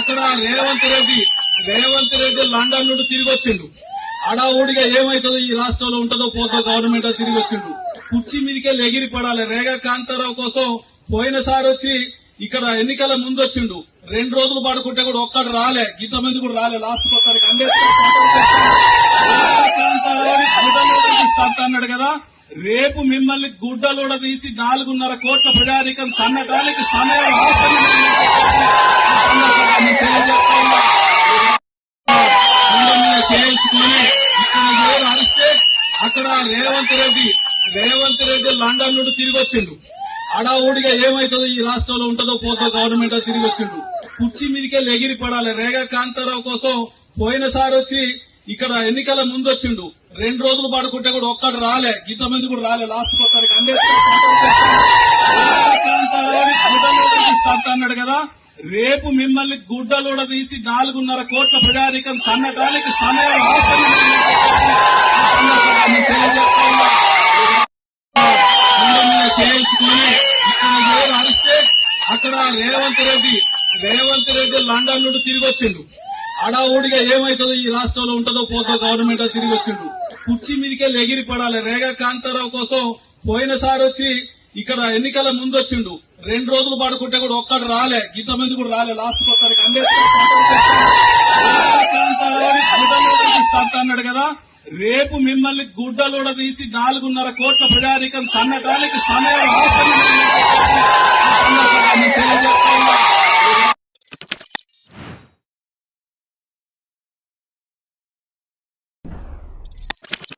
అక్కడ రేవంత్ రెడ్డి లండన్ నుండి తిరిగి వచ్చిండు. అడావుడిగా ఏమైతుందో ఈ రాష్ట్రంలో ఉంటుందో పోతో గవర్నమెంట్ తిరిగి వచ్చిండు. కుర్చీ మీదకే ఎగిరి పడాలి. రేగా కాంతారావు కోసం పోయినసారి వచ్చి ఇక్కడ ఎన్నికల ముందు వచ్చిండు. 2 రోజులు పడుకుంటే కూడా ఒక్కడు రాలే, ఇంతమంది కూడా రాలే. లాస్ట్ ఒక్కడికి అంబేద్కర్ అన్నాడు కదా. రేపు మిమ్మల్ని గుడ్డలూడ తీసి 4.5 కోట్ల ప్రజానీకం సన్నటానికి సమయం చేయించుకుని ఇక్కడ ఎవరు అరిస్తే అక్కడ రేవంత్ రెడ్డి లండన్ నుండి తిరిగి వచ్చిండు. అడావుడిగా ఏమైతుందో ఈ రాష్ట్రంలో ఉంటుందో పోతో గవర్నమెంట్ తిరిగి వచ్చిండు. కుర్చీ మీదకే ఎగిరి పడాలి. రేగా కాంతారావు కోసం పోయినసారి వచ్చి ఇక్కడ ఎన్నికల ముందు వచ్చిండు. 2 రోజులు పడుకుంటే కూడా ఒక్కడు రాలే, ఇంతమంది కూడా రాలే. లాస్ట్ ఒక్కడికి అంబేద్కర్ అన్నాడు కదా. రేపు మిమ్మల్ని గుడ్డలూడ తీసి 4.5 కోట్ల ప్రజానీకం సన్నటానికి సమయం చేయించుకుని ఇక్కడ ఎవరు అరిస్తే అక్కడ రేవంత్ రెడ్డి లండన్ నుండి తిరిగి వచ్చిండు. అడావుడిగా ఏమైతుందో ఈ రాష్ట్రంలో ఉంటుందో పోతో గవర్నమెంట్ తిరిగి వచ్చిండు. కుర్చీ మీదకే ఎగిరి పడాలి. రేగా కాంతారావు కోసం పోయినసారి వచ్చి ఇక్కడ ఎన్నికల ముందు వచ్చిండు. 2 రోజులు పడుకుంటే కూడా ఒక్కడు రాలే, ఇంతమంది కూడా రాలే. లాస్ట్ ఒక్కడికి అంబేద్కర్ అన్నాడు కదా. రేపు మిమ్మల్ని గుడ్డలూడ తీసి 4.5 కోట్ల ప్రజానీకం సన్నటానికి సమయం